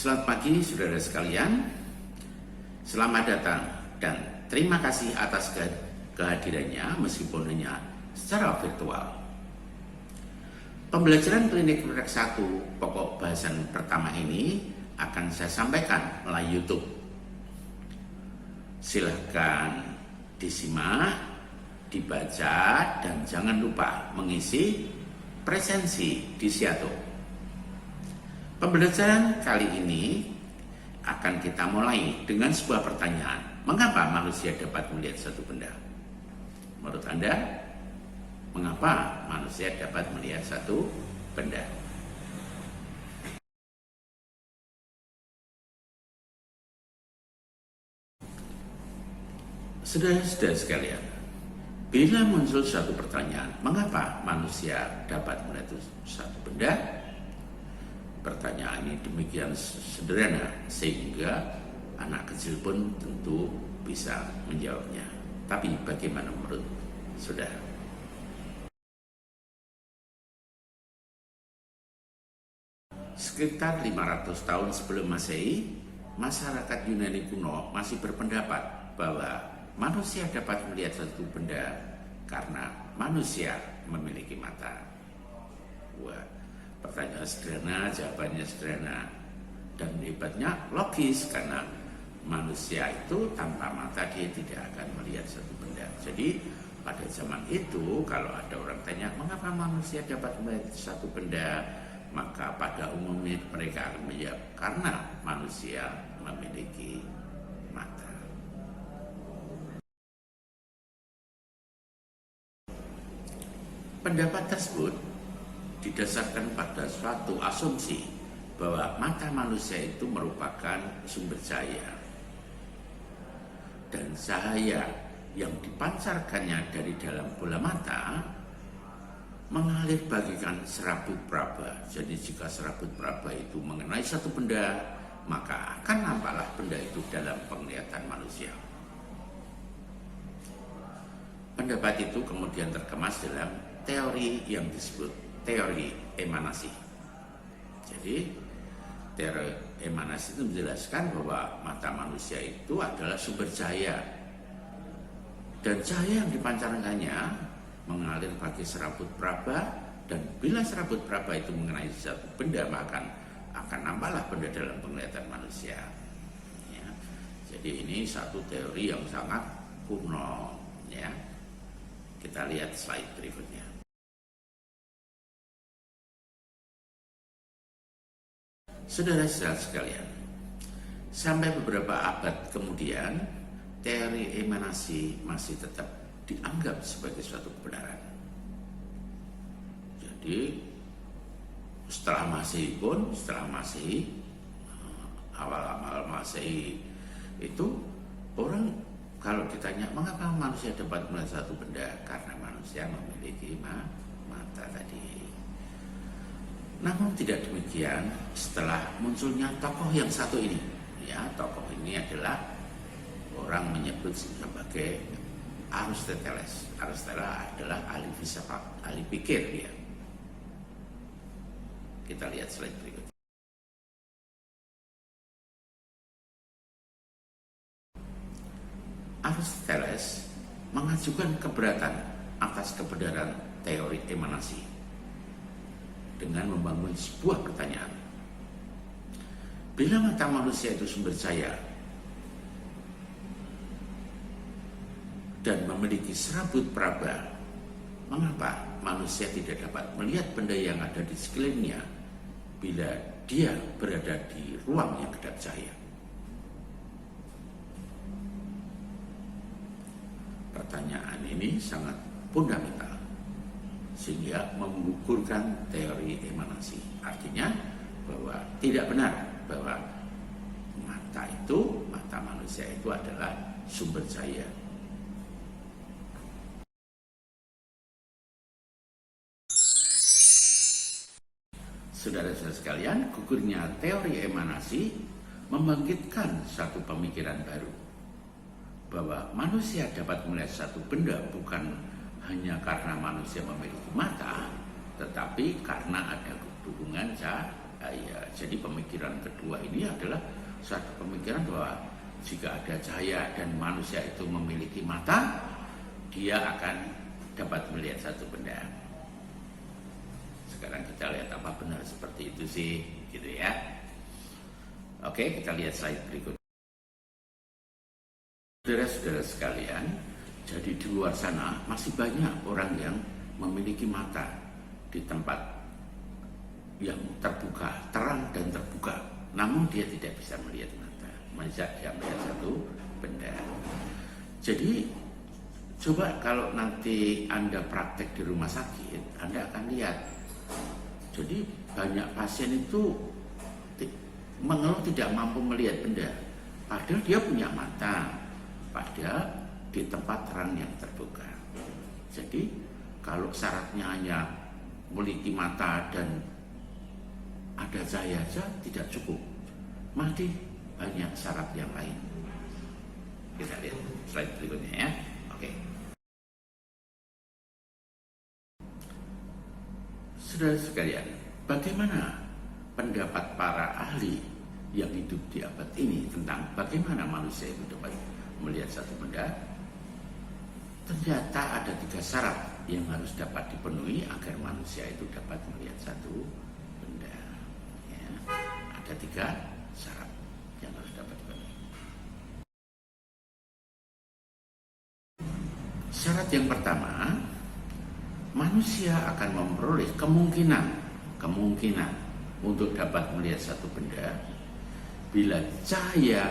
Selamat pagi saudara sekalian, selamat datang dan terima kasih atas kehadirannya meskipun hanya secara virtual. Pembelajaran klinik praktek 1 pokok bahasan pertama ini akan saya sampaikan melalui YouTube. Silahkan disimak, dibaca, dan jangan lupa mengisi presensi di Siato. Pembelajaran kali ini akan kita mulai dengan sebuah pertanyaan. Mengapa manusia dapat melihat satu benda? Menurut Anda, mengapa manusia dapat melihat satu benda? Saudara-saudara sekalian, bila muncul suatu pertanyaan, mengapa manusia dapat melihat satu benda? Pertanyaan ini demikian sederhana sehingga anak kecil pun tentu bisa menjawabnya. Tapi bagaimana menurut saudara? Sekitar 500 tahun sebelum Masehi, masyarakat Yunani kuno masih berpendapat bahwa manusia dapat melihat satu benda karena manusia memiliki mata. Wah, pertanyaan sederhana, jawabannya sederhana, dan hebatnya logis karena manusia itu tanpa mata dia tidak akan melihat satu benda. Jadi pada zaman itu kalau ada orang tanya mengapa manusia dapat melihat satu benda, maka pada umumnya mereka akan menjawab karena manusia memiliki mata. Pendapat tersebut didasarkan pada suatu asumsi bahwa mata manusia itu merupakan sumber cahaya, dan cahaya yang dipancarkannya dari dalam bola mata mengalir bagikan serabut praba. Jadi jika serabut praba itu mengenai satu benda, maka akan nampaklah benda itu dalam penglihatan manusia. Pendapat itu kemudian terkemas dalam teori yang disebut teori emanasi. Jadi teori emanasi itu menjelaskan bahwa mata manusia itu adalah sumber cahaya, dan cahaya yang dipancarkannya mengalir bagi serabut praba, dan bila serabut praba itu mengenai satu benda maka akan nampaklah benda dalam penglihatan manusia. Ya. Jadi ini satu teori yang sangat kuno. Ya. Kita lihat slide berikutnya. Saudara-saudara sekalian, sampai beberapa abad kemudian, teori emanasi masih tetap dianggap sebagai suatu kebenaran. Jadi, setelah Masehi, awal-awal Masehi itu, orang kalau ditanya mengapa manusia dapat melihat satu benda, karena manusia memiliki mata tadi. Namun tidak demikian setelah munculnya tokoh yang satu ini. Ya, tokoh ini adalah orang menyebut sebagai Aristoteles. Aristoteles adalah ahli filsafat, ahli pikir dia. Kita lihat slide berikut. Aristoteles mengajukan keberatan atas kebenaran teori emanasi dengan membangun sebuah pertanyaan. Bila mata manusia itu sumber cahaya dan memiliki serabut praba, mengapa manusia tidak dapat melihat benda yang ada di sekelilingnya bila dia berada di ruang yang kedap cahaya? Pertanyaan ini sangat fundamental sehingga menggugurkan teori emanasi. Artinya bahwa tidak benar bahwa mata manusia itu adalah sumber cahaya. Saudara-saudara sekalian, gugurnya teori emanasi membangkitkan satu pemikiran baru bahwa manusia dapat melihat satu benda bukan hanya karena manusia memiliki mata, tetapi karena ada dukungan Ya, jadi pemikiran kedua ini adalah satu pemikiran bahwa jika ada cahaya dan manusia itu memiliki mata, dia akan dapat melihat satu benda. Sekarang kita lihat apa benar seperti itu sih, gitu ya. Oke, kita lihat slide berikut. Saudara-saudara sekalian, jadi di luar sana masih banyak orang yang memiliki mata di tempat yang terbuka, terang dan terbuka, namun dia tidak bisa melihat melihat satu benda. Jadi coba kalau nanti Anda praktek di rumah sakit, Anda akan lihat. Jadi banyak pasien itu mengeluh tidak mampu melihat benda, padahal dia punya mata, padahal di tempat terang yang terbuka. Jadi kalau syaratnya hanya memiliki mata dan ada cahaya saja tidak cukup, masih banyak syarat yang lain. Kita lihat slide berikutnya ya. Oke. Saudara sekalian, bagaimana pendapat para ahli yang hidup di abad ini tentang bagaimana manusia itu dapat melihat satu benda? Ternyata ada 3 syarat yang harus dapat dipenuhi agar manusia itu dapat melihat satu benda. Ya, ada 3 syarat yang harus dapat dipenuhi. Syarat yang pertama, manusia akan memperoleh kemungkinan untuk dapat melihat satu benda bila cahaya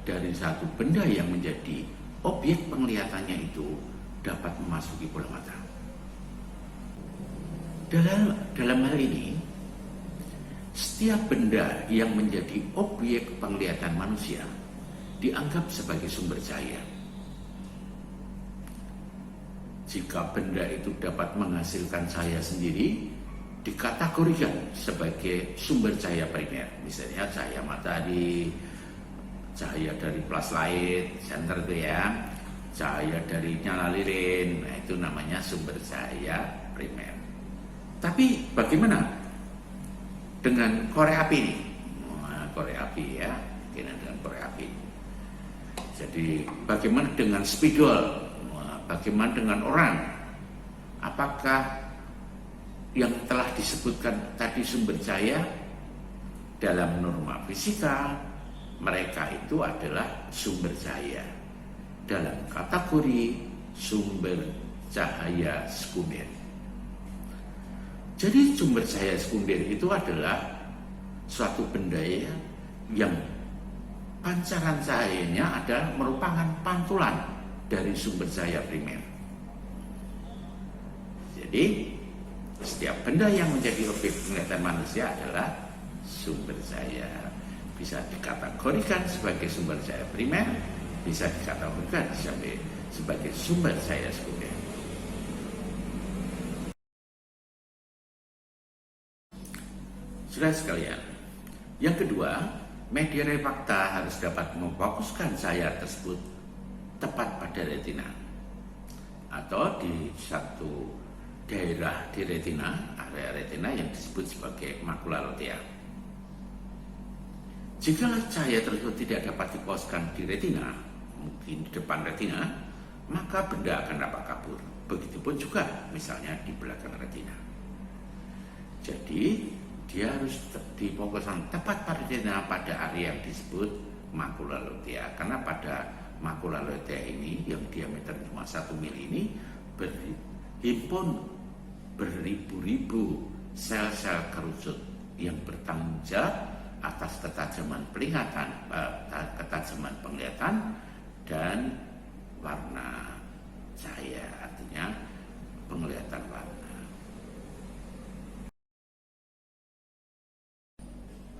dari satu benda yang menjadi objek penglihatannya itu dapat memasuki bola mata. Dalam hal ini, setiap benda yang menjadi objek penglihatan manusia dianggap sebagai sumber cahaya. Jika benda itu dapat menghasilkan cahaya sendiri, dikategorikan sebagai sumber cahaya primer. Misalnya cahaya matahari, cahaya dari flashlight, senter itu ya, cahaya dari nyala lilin, nah itu namanya sumber cahaya primer. Tapi bagaimana dengan korek api ini? Nah, korek api ya, dengan korek api. Jadi bagaimana dengan spidol? Bagaimana dengan orang? Apakah yang telah disebutkan tadi sumber cahaya dalam norma fisika, mereka itu adalah sumber cahaya dalam kategori sumber cahaya sekunder. Jadi sumber cahaya sekunder itu adalah suatu benda yang pancaran cahayanya adalah merupakan pantulan dari sumber cahaya primer. Jadi setiap benda yang menjadi objek penglihatan manusia adalah sumber cahaya. Bisa dikategorikan sebagai sumber cahaya primer, bisa dikategorikan sebagai sumber cahaya sekunder. Saudara sekalian, yang kedua, media refrakta harus dapat memfokuskan cahaya tersebut tepat pada retina atau di satu daerah di retina, area retina yang disebut sebagai makula lutea. Jika cahaya tersebut tidak dapat difokuskan di retina, mungkin di depan retina, maka benda akan dapat kabur. Begitupun juga misalnya di belakang retina. Jadi dia harus difokuskan tepat pada retina pada area yang disebut makula lutea, karena pada makula lutea ini yang diameter cuma 1 mili ini berhimpun beribu-ribu sel-sel kerucut yang bertanggung jawab atas ketajaman penglihatan dan warna cahaya, artinya penglihatan warna.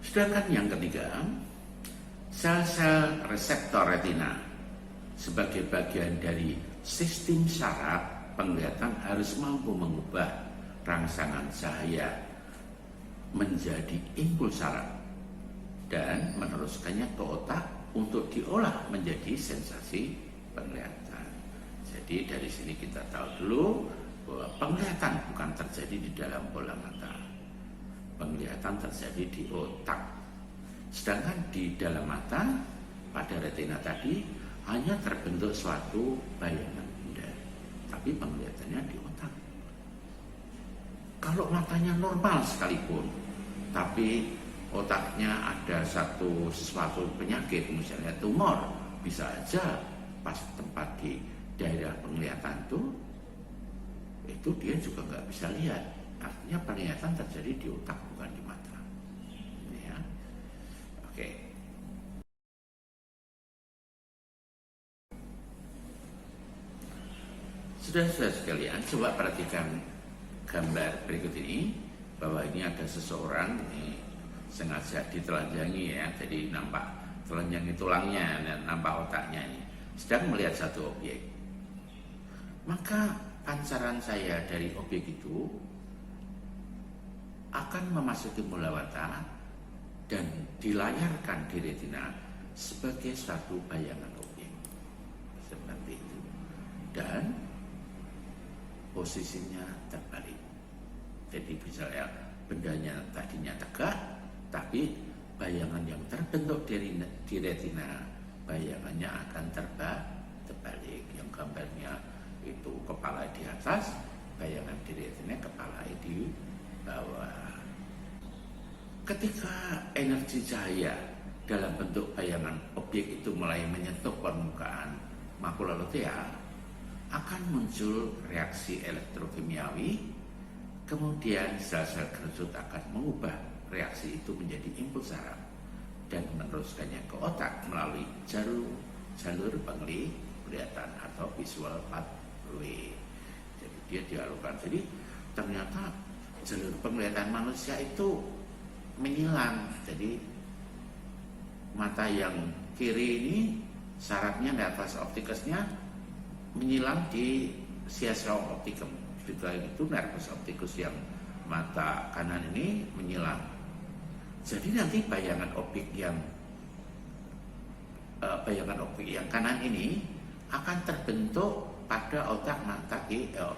Sedangkan yang ketiga, sel-sel reseptor retina sebagai bagian dari sistem saraf penglihatan harus mampu mengubah rangsangan cahaya menjadi impuls saraf dan meneruskannya ke otak untuk diolah menjadi sensasi penglihatan. Jadi dari sini kita tahu dulu bahwa penglihatan bukan terjadi di dalam bola mata. penglihatan terjadi di otak. Sedangkan di dalam mata, pada retina tadi, hanya terbentuk suatu bayangan benda, tapi penglihatannya di otak. Kalau matanya normal sekalipun, tapi otaknya ada sesuatu penyakit, misalnya tumor, bisa aja pas tempat di daerah penglihatan itu dia juga nggak bisa lihat. Artinya penglihatan terjadi di otak, bukan di mata. Ya. Oke. Saudara-saudara sekalian, coba perhatikan gambar berikut ini, bahwa ini ada seseorang, ini sengaja ditelanjangi ya, jadi nampak telanjangi tulangnya dan nampak otaknya ini, sedang melihat satu objek. Maka pancaran saya dari objek itu akan memasuki mulawata dan dilayarkan di retina sebagai suatu bayangan objek seperti itu, dan posisinya terbalik. Jadi misalnya bendanya tadinya tegak, tapi bayangan yang terbentuk di retina, bayangannya akan terbalik. Yang gambarnya itu kepala di atas, bayangan di retina kepala di bawah. Ketika energi cahaya dalam bentuk bayangan objek itu mulai menyentuh permukaan makula lutea, akan muncul reaksi elektrokimiawi, kemudian sel-sel kerucut akan mengubah reaksi itu menjadi impuls saraf dan meneruskannya ke otak melalui jalur penglihatan atau visual pathway. Jadi dia dialurkan. Jadi ternyata jalur penglihatan manusia itu menyilang. Jadi mata yang kiri ini sarafnya nervus opticusnya menyilang di siasra opticum. Juga itu nervus opticus yang mata kanan ini menyilang. Jadi nanti bayangan objek yang kanan ini akan terbentuk pada otak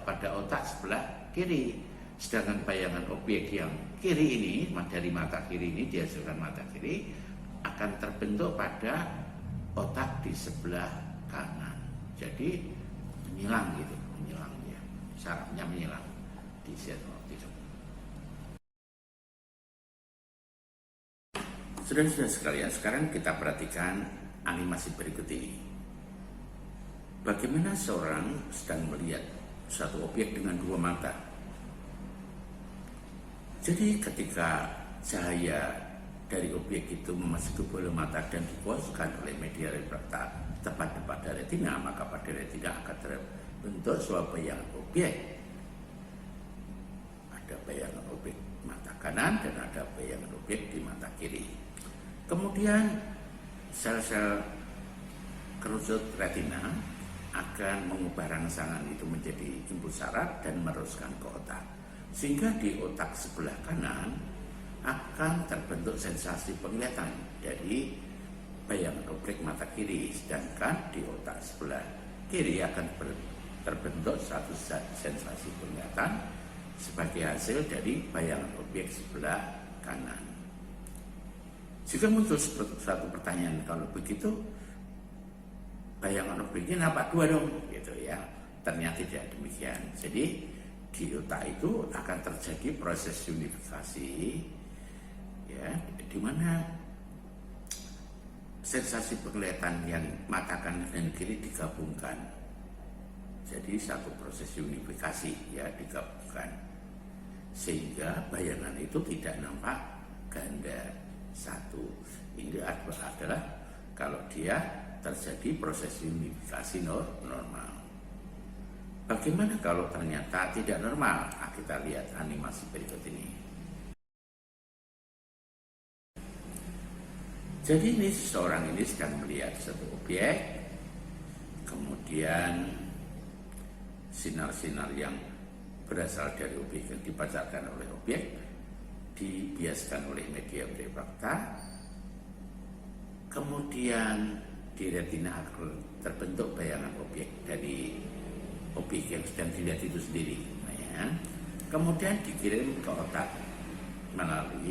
pada otak sebelah kiri. Sedangkan bayangan objek yang kiri ini, dari mata kiri ini dihasilkan mata kiri, akan terbentuk pada otak di sebelah kanan. Jadi menyilang gitu, menyilang ya, sarafnya menyilang di siasra opticum. Saudara-saudara sekalian, sekarang kita perhatikan animasi berikut ini. Bagaimana seorang sedang melihat satu objek dengan dua mata. Jadi ketika cahaya dari objek itu memasuki bola mata dan dipojokkan oleh media refraktor tepat pada retina, maka pada retina akan terbentuk suatu bayangan objek. Ada bayangan objek mata kanan dan ada bayangan objek di mata kiri. Kemudian sel-sel kerucut retina akan mengubah rangsangan itu menjadi impuls saraf dan meneruskan ke otak. Sehingga di otak sebelah kanan akan terbentuk sensasi penglihatan dari bayangan objek mata kiri, sedangkan di otak sebelah kiri akan terbentuk satu sensasi penglihatan sebagai hasil dari bayangan objek sebelah kanan. Jika muncul satu pertanyaan, kalau begitu bayangan objeknya nampak dua dong, gitu ya. Ternyata tidak demikian. Jadi di otak itu akan terjadi proses unifikasi, ya, di mana sensasi penglihatan yang mata kanan dan kiri digabungkan. Jadi satu proses unifikasi, ya, digabungkan, sehingga bayangan itu tidak nampak ganda satu. Ini adalah kalau dia terjadi proses unifikasi normal. Bagaimana kalau ternyata tidak normal? Nah, kita lihat animasi berikut ini. Jadi ini seseorang ini sedang melihat satu objek, kemudian sinar-sinar yang berasal dari objek yang dipancarkan oleh objek dibiaskan oleh media refraktor, kemudian di retina akan terbentuk bayangan objek dari objek yang sedang dilihat itu sendiri, ya. Kemudian dikirim ke otak melalui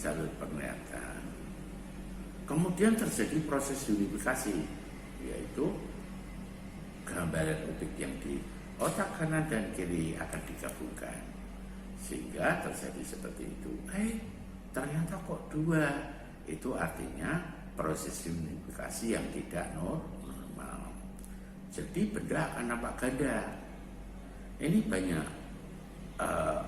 jalur penglihatan. Kemudian terjadi proses unifikasi, yaitu gambaran objek yang di otak kanan dan kiri akan digabungkan, sehingga terjadi seperti itu. Ternyata kok dua. Itu artinya proses unifikasi yang tidak normal. Jadi benda akan nampak ganda. Ini banyak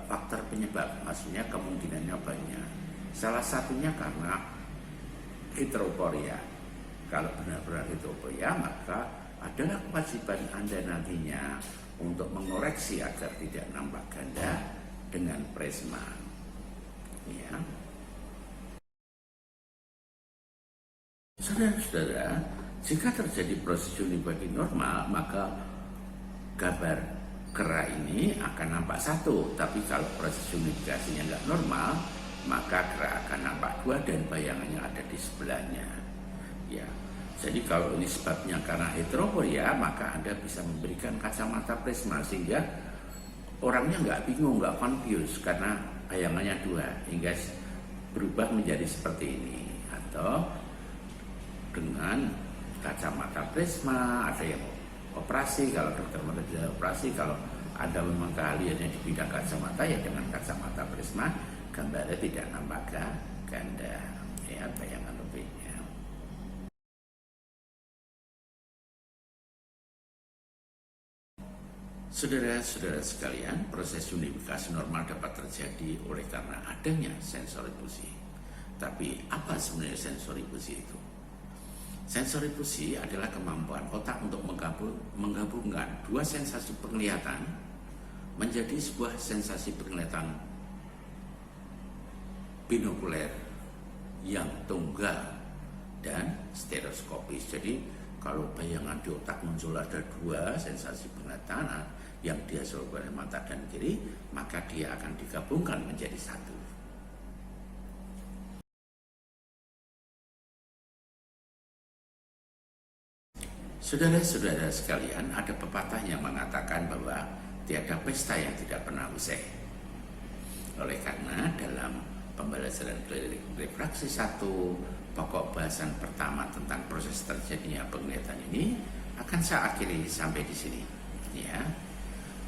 faktor penyebab, maksudnya kemungkinannya banyak. Salah satunya karena heteroporia. Kalau benar-benar heteroporia, maka adalah kewajiban Anda nantinya untuk mengoreksi agar tidak nampak ganda dengan prisma. Ya. Saudara-saudara, jika terjadi proses unifikasi normal, maka gambar kera ini akan nampak satu. Tapi kalau proses unifikasinya nggak normal, maka kera akan nampak dua dan bayangannya ada di sebelahnya. Ya, jadi kalau ini sebabnya karena heteroporia, maka Anda bisa memberikan kacamata prisma sehingga orangnya nggak bingung, nggak confused karena bayangannya dua hingga berubah menjadi seperti ini. Atau dengan kacamata prisma, ada yang operasi, kalau dokter mata tidak operasi, kalau Anda memang keahliannya di bidang kacamata, ya dengan kacamata prisma gambarnya tidak nampak ganda, ya bayangan lebihnya. Saudara-saudara sekalian, proses unifikasi normal dapat terjadi oleh karena adanya sensori fusi. Tapi apa sebenarnya sensori fusi itu? Sensori fusi adalah kemampuan otak untuk menggabungkan dua sensasi penglihatan menjadi sebuah sensasi penglihatan binokuler yang tunggal dan stereoskopis. Jadi kalau bayangan di otak muncul ada dua sensasi penglihatan yang dihasilkan oleh mata dan kiri, maka dia akan digabungkan menjadi satu. Saudara-saudara sekalian, ada pepatah yang mengatakan bahwa tiada pesta yang tidak pernah usai. Oleh karena dalam pembelajaran refraksi 1, pokok bahasan pertama tentang proses terjadinya penglihatan ini akan saya akhiri sampai di sini. Ya,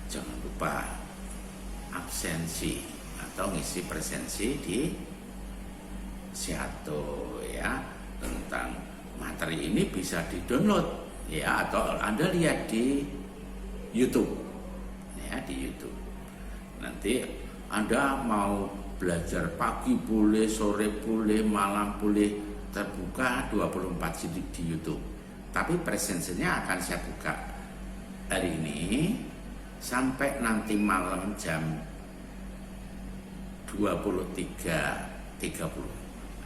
jangan lupa absensi atau ngisi presensi di Siato ya, tentang materi ini bisa di-download ya, atau Anda lihat di YouTube ya, di YouTube. Nanti Anda mau belajar pagi boleh, sore boleh, malam boleh, terbuka 24 jam di YouTube. Tapi presensinya akan saya buka hari ini sampai nanti malam jam 23.30.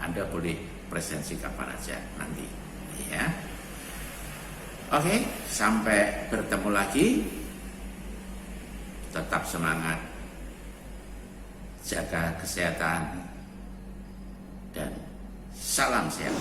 Anda boleh presensi kapan aja nanti ya. Oke, sampai bertemu lagi. Tetap semangat, jaga kesehatan, dan salam sehat.